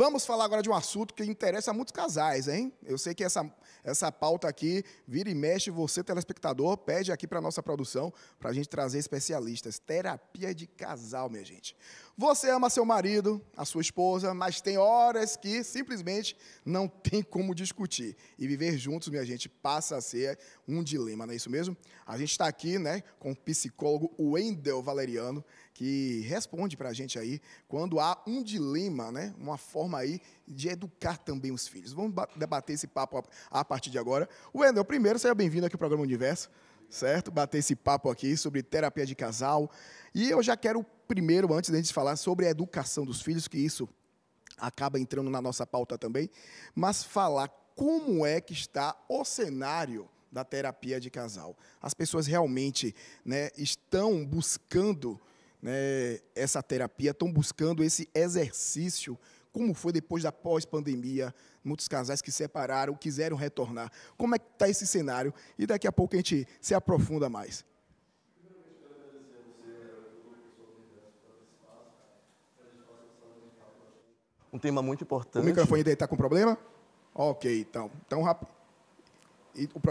Vamos falar agora de um assunto que interessa a muitos casais, hein? Eu sei que essa pauta aqui, vira e mexe, você, telespectador, pede aqui para a nossa produção, para a gente trazer especialistas. Terapia de casal, minha gente. Você ama seu marido, a sua esposa, mas tem horas que simplesmente não tem como discutir. E viver juntos, minha gente, passa a ser um dilema, não é isso mesmo? A gente está aqui, né, com o psicólogo Wendel Valeriano, que responde para a gente aí quando há um dilema, né, uma forma aí de educar também os filhos. Vamos debater esse papo a partir de agora. Wendel, primeiro, seja bem-vindo aqui ao programa Universo, certo? Bater esse papo aqui sobre terapia de casal. E eu já quero, primeiro, antes de a gente falar sobre a educação dos filhos, que isso acaba entrando na nossa pauta também, mas falar como é que está o cenário da terapia de casal. As pessoas realmente, né, estão buscando, né, essa terapia, estão buscando esse exercício, como foi depois da pós-pandemia, muitos casais que separaram, quiseram retornar. Como é que está esse cenário? E daqui a pouco a gente se aprofunda mais. Um tema muito importante. O microfone dele está com problema? Ok, então rápido. E o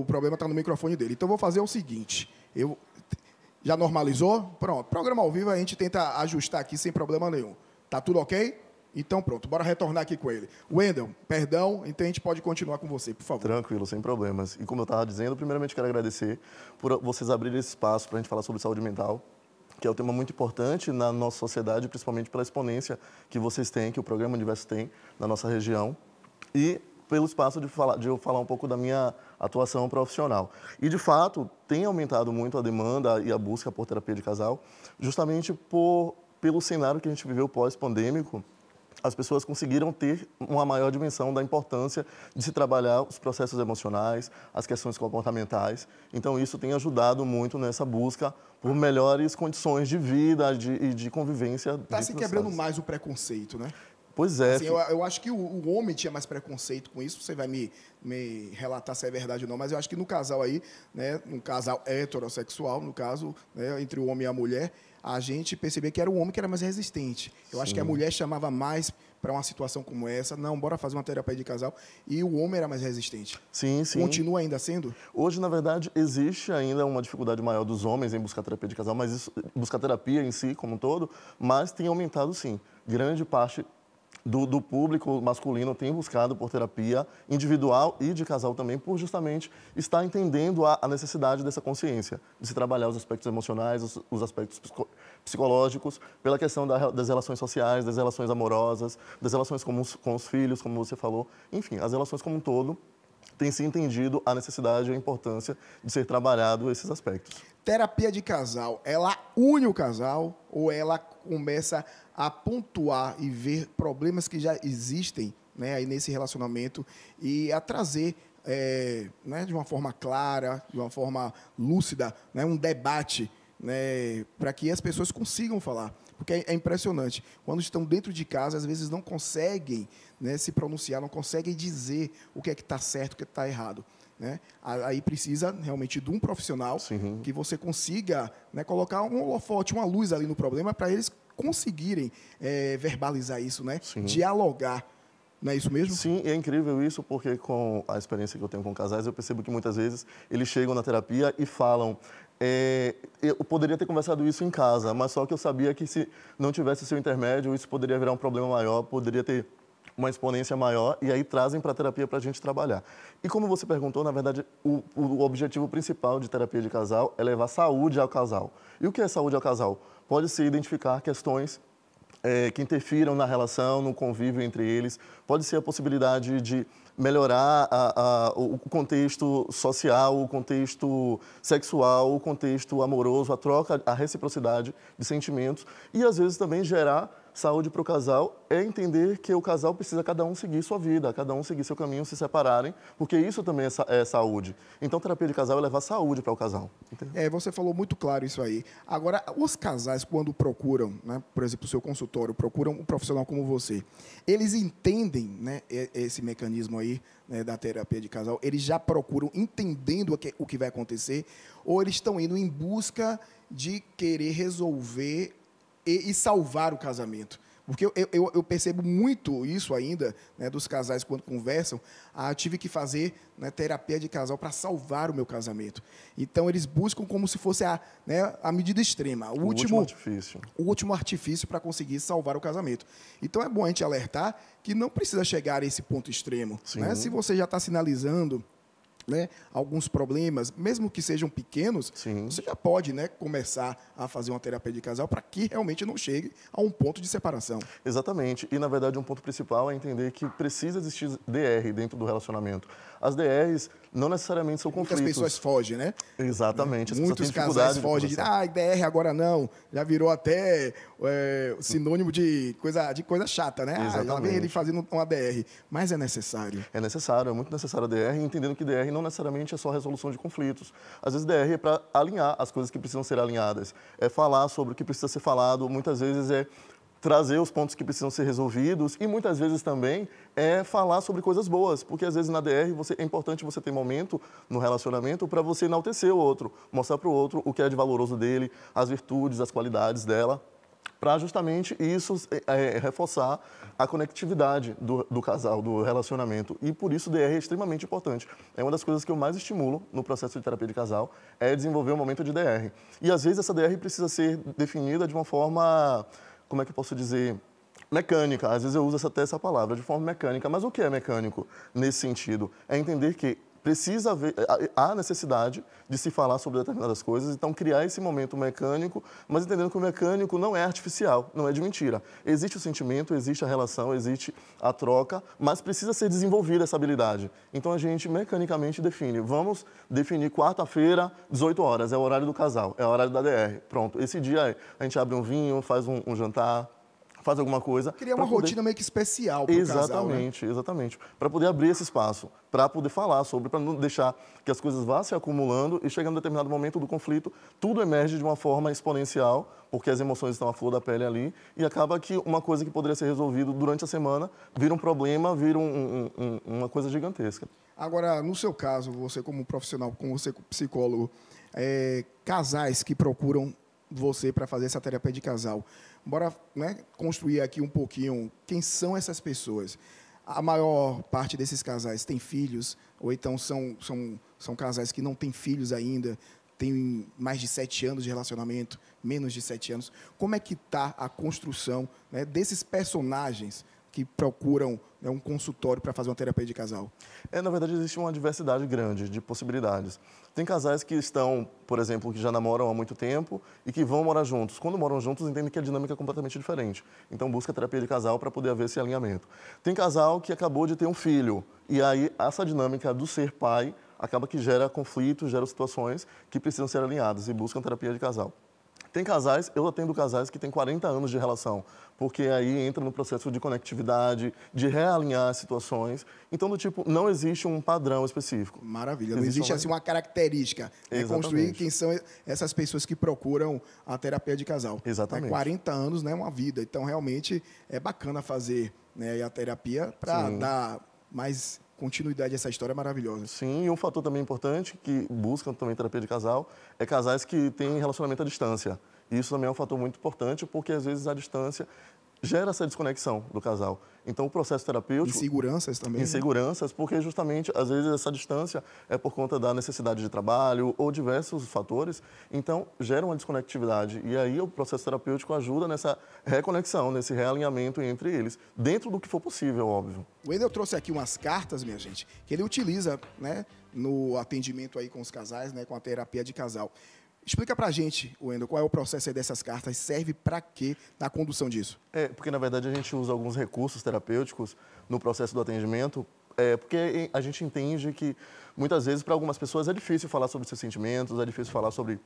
problema está no microfone dele. Então, eu vou fazer o seguinte. Já normalizou? Pronto. Programa ao vivo, a gente tenta ajustar aqui sem problema nenhum. Tá tudo ok? Então, pronto. Bora retornar aqui com ele. Wendel, perdão, então a gente pode continuar com você, por favor. Tranquilo, sem problemas. E como eu estava dizendo, primeiramente quero agradecer por vocês abrirem esse espaço para a gente falar sobre saúde mental, que é um tema muito importante na nossa sociedade, principalmente pela exponência que vocês têm, que o Programa Universo tem na nossa região, e pelo espaço de eu falar um pouco da minha atuação profissional. E, de fato, tem aumentado muito a demanda e a busca por terapia de casal, justamente pelo cenário que a gente viveu pós-pandêmico. As pessoas conseguiram ter uma maior dimensão da importância de se trabalhar os processos emocionais, as questões comportamentais. Então, isso tem ajudado muito nessa busca por melhores condições de vida e de convivência. Está se quebrando mais o preconceito, né? Pois é. Assim, eu acho que o homem tinha mais preconceito com isso, você vai me relatar se é verdade ou não, mas eu acho que no casal aí, né, num casal heterossexual, no caso, né, entre o homem e a mulher, a gente percebia que era o homem que era mais resistente. Eu acho que a mulher chamava mais para uma situação como essa, não, bora fazer uma terapia de casal, e o homem era mais resistente. Sim, sim. Continua ainda sendo? Hoje, na verdade, existe ainda uma dificuldade maior dos homens em buscar terapia de casal, mas isso, buscar terapia em si, como um todo, mas tem aumentado, sim. Grande parte do público masculino tem buscado por terapia individual e de casal também, por justamente estar entendendo a necessidade dessa consciência, de se trabalhar os aspectos emocionais, os aspectos psicológicos, pela questão das relações sociais, das relações amorosas, das relações com os filhos, como você falou. Enfim, as relações como um todo têm se entendido a necessidade e a importância de ser trabalhado esses aspectos. Terapia de casal, ela une o casal ou ela começa a pontuar e ver problemas que já existem, né, aí nesse relacionamento e a trazer né, de uma forma clara, de uma forma lúcida, né, um debate, né, para que as pessoas consigam falar. Porque é impressionante. Quando estão dentro de casa, às vezes não conseguem, né, se pronunciar, não conseguem dizer o que é que está certo, o que está errado. Né? Aí precisa realmente de um profissional. Sim. Que você consiga, né, colocar um holofote, uma luz ali no problema para eles conseguirem verbalizar isso, né? Dialogar. Não é isso mesmo? Sim, é incrível isso, porque com a experiência que eu tenho com casais, eu percebo que muitas vezes eles chegam na terapia e falam: eu poderia ter conversado isso em casa, mas só que eu sabia que se não tivesse o seu intermédio, isso poderia virar um problema maior, poderia ter uma exponência maior, e aí trazem para a terapia para a gente trabalhar. E como você perguntou, na verdade, o objetivo principal de terapia de casal é levar saúde ao casal. E o que é saúde ao casal? Pode ser identificar questões que interfiram na relação, no convívio entre eles, pode ser a possibilidade de melhorar o contexto social, o contexto sexual, o contexto amoroso, a troca, a reciprocidade de sentimentos e, às vezes, também gerar saúde para o casal é entender que o casal precisa cada um seguir sua vida, cada um seguir seu caminho, se separarem, porque isso também é saúde. Então, terapia de casal é levar saúde para o casal. Entendeu? Você falou muito claro isso aí. Agora, os casais, quando procuram, né, por exemplo, o seu consultório, procuram um profissional como você, eles entendem, né, esse mecanismo aí, né, da terapia de casal, eles já procuram entendendo o que vai acontecer, ou eles estão indo em busca de querer resolver e salvar o casamento? Porque eu percebo muito isso ainda, né, dos casais quando conversam. Tive que fazer, né, terapia de casal para salvar o meu casamento. Então, eles buscam como se fosse a medida extrema, O último artifício. o último artifício para conseguir salvar o casamento. Então, é bom a gente alertar que não precisa chegar a esse ponto extremo. Né? Se você já está sinalizando, né, alguns problemas, mesmo que sejam pequenos, Sim. você já pode, né, começar a fazer uma terapia de casal para que realmente não chegue a um ponto de separação. Exatamente. E, na verdade, um ponto principal é entender que precisa existir DR dentro do relacionamento. As DRs não necessariamente são conflitos. Muitas pessoas fogem, né? Exatamente. As Muitos pessoas têm casais dificuldade de fogem de conversar. DR agora não. Já virou até sinônimo de coisa chata, né? Já vem Exatamente. ele fazendo uma DR. Mas é necessário. É necessário, é muito necessário a DR, entendendo que DR não necessariamente é só resolução de conflitos. Às vezes DR é para alinhar as coisas que precisam ser alinhadas. É falar sobre o que precisa ser falado, muitas vezes é trazer os pontos que precisam ser resolvidos e muitas vezes também é falar sobre coisas boas, porque às vezes na DR é importante você ter momento no relacionamento para você enaltecer o outro, mostrar para o outro o que é de valoroso dele, as virtudes, as qualidades dela, para justamente isso reforçar a conectividade do casal, do relacionamento. E por isso o DR é extremamente importante. É uma das coisas que eu mais estimulo no processo de terapia de casal, é desenvolver um momento de DR. E às vezes essa DR precisa ser definida de uma forma, como é que eu posso dizer, mecânica. Às vezes eu uso até essa palavra, de forma mecânica. Mas o que é mecânico nesse sentido? É entender que precisa haver, há necessidade de se falar sobre determinadas coisas, então criar esse momento mecânico, mas entendendo que o mecânico não é artificial, não é de mentira. Existe o sentimento, existe a relação, existe a troca, mas precisa ser desenvolvida essa habilidade. Então a gente mecanicamente define, vamos definir quarta-feira, 18 horas, é o horário do casal, é o horário da DR. Pronto, esse dia a gente abre um vinho, faz um jantar, faz alguma coisa. Criar uma rotina meio que especial para o casal, né? Exatamente, exatamente. Para poder abrir esse espaço, para poder falar sobre, para não deixar que as coisas vá se acumulando e chegando a um determinado momento do conflito, tudo emerge de uma forma exponencial, porque as emoções estão à flor da pele ali, e acaba que uma coisa que poderia ser resolvida durante a semana vira um problema, vira uma coisa gigantesca. Agora, no seu caso, você como profissional, como você como psicólogo, casais que procuram você para fazer essa terapia de casal, bora, né, construir aqui um pouquinho quem são essas pessoas. A maior parte desses casais tem filhos, ou então são casais que não têm filhos ainda, têm mais de 7 anos de relacionamento, menos de 7 anos. Como é que está a construção, né, desses personagens que procuram, né, um consultório para fazer uma terapia de casal? Na verdade, existe uma diversidade grande de possibilidades. Tem casais que estão, por exemplo, que já namoram há muito tempo e que vão morar juntos. Quando moram juntos, entendem que a dinâmica é completamente diferente. Então, busca terapia de casal para poder haver esse alinhamento. Tem casal que acabou de ter um filho e aí essa dinâmica do ser pai acaba que gera conflitos, gera situações que precisam ser alinhadas e buscam terapia de casal. Tem casais, eu atendo casais que têm 40 anos de relação, porque aí entra no processo de conectividade, de realinhar as situações. Então, do tipo, não existe um padrão específico. Maravilha. Não existe assim uma característica. É construir quem são essas pessoas que procuram a terapia de casal. Exatamente. 40 anos, né, é uma vida. Então, realmente, é bacana fazer, né, a terapia para dar mais continuidade a essa história maravilhosa. Sim, e um fator também importante que buscam também terapia de casal é casais que têm relacionamento à distância. Isso também é um fator muito importante porque, às vezes, a distância gera essa desconexão do casal. Então, o processo terapêutico... Inseguranças também. Inseguranças, porque justamente, às vezes, essa distância é por conta da necessidade de trabalho ou diversos fatores. Então, gera uma desconectividade. E aí, o processo terapêutico ajuda nessa reconexão, nesse realinhamento entre eles, dentro do que for possível, óbvio. O Wendel trouxe aqui umas cartas, minha gente, que ele utiliza, né, no atendimento aí com os casais, né, com a terapia de casal. Explica pra gente, Wendel, qual é o processo aí dessas cartas, serve para quê na condução disso? Porque, na verdade, a gente usa alguns recursos terapêuticos no processo do atendimento, porque a gente entende que, muitas vezes, para algumas pessoas é difícil falar sobre seus sentimentos, é difícil falar sobre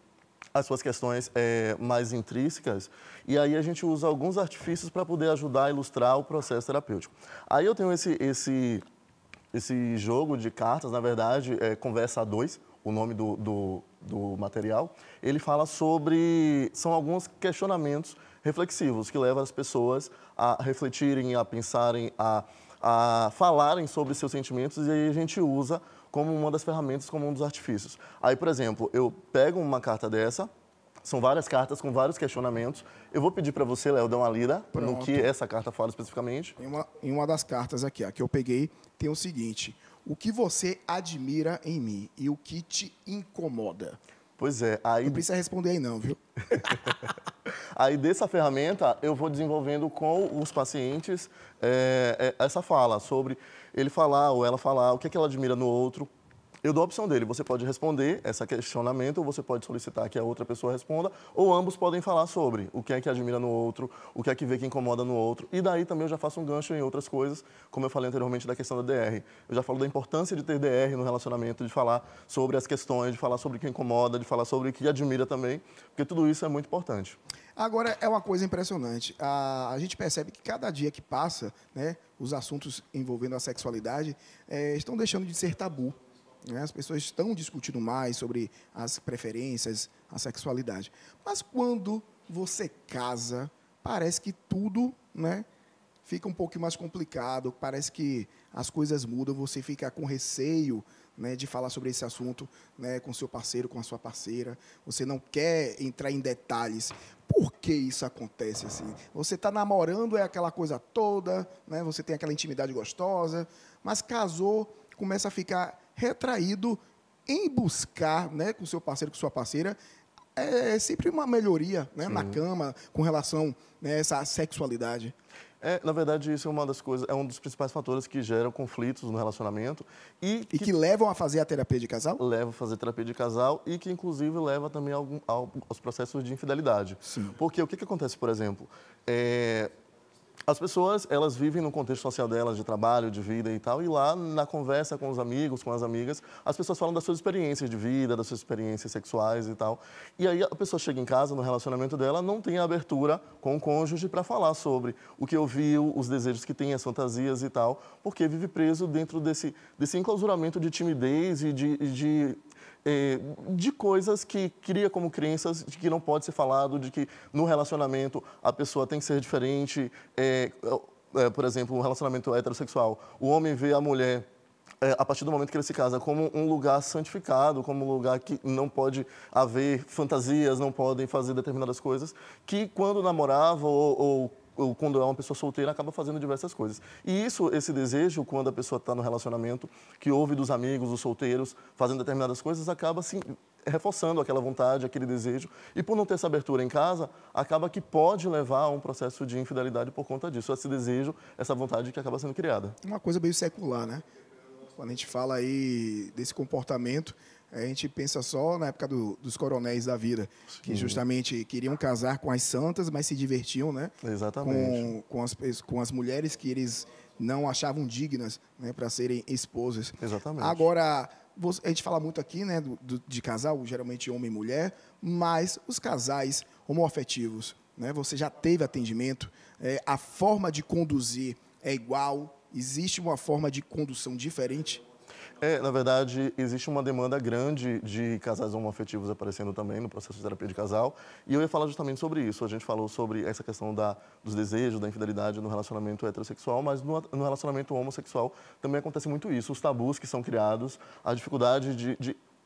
as suas questões mais intrínsecas, e aí a gente usa alguns artifícios para poder ajudar a ilustrar o processo terapêutico. Aí eu tenho esse jogo de cartas, na verdade, Conversa a Dois, o nome do material. Ele fala sobre... São alguns questionamentos reflexivos que levam as pessoas a refletirem, a pensarem, a falarem sobre seus sentimentos, e aí a gente usa como uma das ferramentas, como um dos artifícios. Aí, por exemplo, eu pego uma carta dessa, São várias cartas com vários questionamentos. Eu vou pedir para você, Léo, dar uma lida no que essa carta fala especificamente. Em uma das cartas aqui, a que eu peguei, tem o seguinte: o que você admira em mim e o que te incomoda? Pois é, aí... Não precisa responder aí não, viu? Aí dessa ferramenta eu vou desenvolvendo com os pacientes essa fala sobre ele falar ou ela falar o que é que ela admira no outro. Eu dou a opção dele, você pode responder esse questionamento, ou você pode solicitar que a outra pessoa responda, ou ambos podem falar sobre o que é que admira no outro, o que é que vê que incomoda no outro. E daí também eu já faço um gancho em outras coisas, como eu falei anteriormente da questão da DR. Eu já falo da importância de ter DR no relacionamento, de falar sobre as questões, de falar sobre o que incomoda, de falar sobre o que admira também, porque tudo isso é muito importante. Agora, é uma coisa impressionante. A gente percebe que cada dia que passa, né, os assuntos envolvendo a sexualidade estão deixando de ser tabu. As pessoas estão discutindo mais sobre as preferências, a sexualidade. Mas quando você casa, parece que tudo, né, fica um pouco mais complicado, parece que as coisas mudam, você fica com receio, né, de falar sobre esse assunto, né, com seu parceiro, com a sua parceira. Você não quer entrar em detalhes. Por que isso acontece assim? Você está namorando, é aquela coisa toda, né, você tem aquela intimidade gostosa, mas casou, começa a ficar retraído em buscar, né, com seu parceiro, com sua parceira, sempre uma melhoria, né, na cama, com relação, né, a essa sexualidade. Na verdade, isso é uma das coisas, é um dos principais fatores que geram conflitos no relacionamento e que levam a fazer a terapia de casal? Leva a fazer terapia de casal e que, inclusive, leva também aos processos de infidelidade. Sim. Porque o que acontece, por exemplo, as pessoas, elas vivem no contexto social delas, de trabalho, de vida e tal, e lá, na conversa com os amigos, com as amigas, as pessoas falam das suas experiências de vida, das suas experiências sexuais e tal. E aí a pessoa chega em casa, no relacionamento dela, não tem a abertura com o cônjuge para falar sobre o que ouviu, os desejos que tem, as fantasias e tal, porque vive preso dentro desse enclausuramento de timidez e de coisas que cria como crenças de que não pode ser falado, de que no relacionamento a pessoa tem que ser diferente. Por exemplo, um relacionamento heterossexual, o homem vê a mulher, a partir do momento que ele se casa, como um lugar santificado, como um lugar que não pode haver fantasias, não podem fazer determinadas coisas, que quando namorava ou quando é uma pessoa solteira, acaba fazendo diversas coisas. E esse desejo, quando a pessoa está no relacionamento, que ouve dos amigos, dos solteiros, fazendo determinadas coisas, acaba assim, reforçando aquela vontade, aquele desejo. E por não ter essa abertura em casa, acaba que pode levar a um processo de infidelidade por conta disso. Esse desejo, essa vontade que acaba sendo criada. Uma coisa meio secular, né? Quando a gente fala aí desse comportamento, a gente pensa só na época dos coronéis da vida, que justamente queriam casar com as santas, mas se divertiam, né? Exatamente. Com as mulheres que eles não achavam dignas, né, para serem esposas. Exatamente. Agora, a gente fala muito aqui, né, de casal, geralmente homem e mulher, mas os casais homoafetivos, né? Você já teve atendimento, a forma de conduzir é igual? Existe uma forma de condução diferente? Na verdade, existe uma demanda grande de casais homoafetivos aparecendo também no processo de terapia de casal. E eu ia falar justamente sobre isso. A gente falou sobre essa questão dos desejos, da infidelidade no relacionamento heterossexual, mas no relacionamento homossexual também acontece muito isso. Os tabus que são criados, a dificuldade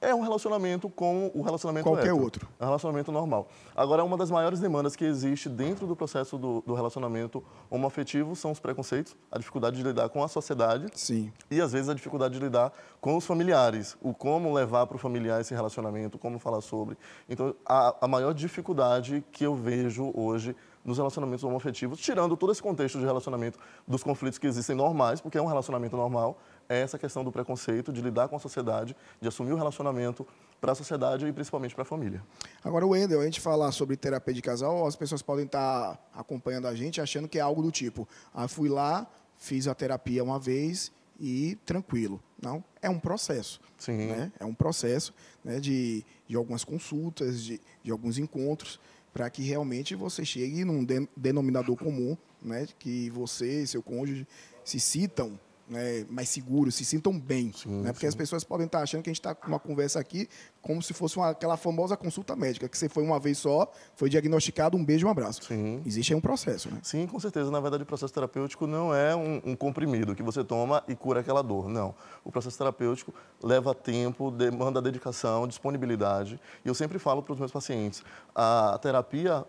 é um relacionamento como o relacionamento qualquer hétero. outro. É um relacionamento normal. Agora, uma das maiores demandas que existe dentro do processo do relacionamento homoafetivo são os preconceitos, a dificuldade de lidar com a sociedade. Sim. E, às vezes, a dificuldade de lidar com os familiares. O como levar para o familiar esse relacionamento, como falar sobre. Então, a maior dificuldade que eu vejo hoje nos relacionamentos homoafetivos, tirando todo esse contexto de relacionamento, dos conflitos que existem normais, porque é um relacionamento normal, é essa questão do preconceito, de lidar com a sociedade, de assumir o relacionamento para a sociedade e principalmente para a família. Agora, Wendel, a gente falar sobre terapia de casal, as pessoas podem estar acompanhando a gente achando que é algo do tipo, fui lá, fiz a terapia uma vez e tranquilo. Não, é um processo. Sim. Né? É um processo, né, de algumas consultas, de alguns encontros, para que realmente você chegue num denominador comum, né, que você e seu cônjuge se sintam, né, mais seguros, se sintam bem. Sim, né, porque sim. as pessoas podem estar achando que a gente está com uma conversa aqui como se fosse aquela famosa consulta médica, que você foi uma vez só, foi diagnosticado, um beijo e um abraço. Sim. Existe aí um processo, né? Sim, com certeza. Na verdade, o processo terapêutico não é um comprimido que você toma e cura aquela dor. Não. O processo terapêutico leva tempo, demanda dedicação, disponibilidade. E eu sempre falo para os meus pacientes, a terapia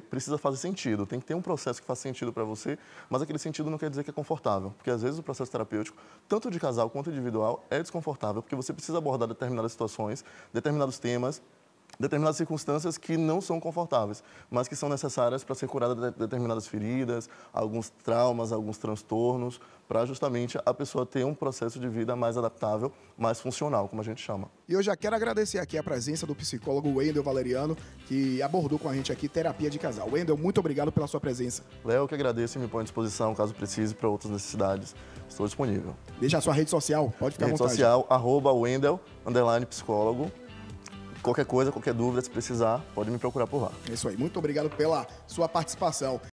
precisa fazer sentido. Tem que ter um processo que faça sentido para você, mas aquele sentido não quer dizer que é confortável. Porque, às vezes, o processo terapêutico, tanto de casal quanto individual, é desconfortável, porque você precisa abordar determinadas situações, determinados temas, determinadas circunstâncias que não são confortáveis, mas que são necessárias para ser curada determinadas feridas, alguns traumas, alguns transtornos, para justamente a pessoa ter um processo de vida mais adaptável, mais funcional, como a gente chama. E eu já quero agradecer aqui a presença do psicólogo Wendel Valeriano, que abordou com a gente aqui terapia de casal. Wendel, muito obrigado pela sua presença. Léo, que agradeço e me põe à disposição, caso precise, para outras necessidades. Estou disponível. Deixa a sua rede social, pode ficar à vontade. Rede social, @Wendel_psicólogo. Qualquer coisa, qualquer dúvida, se precisar, pode me procurar por lá. É isso aí. Muito obrigado pela sua participação.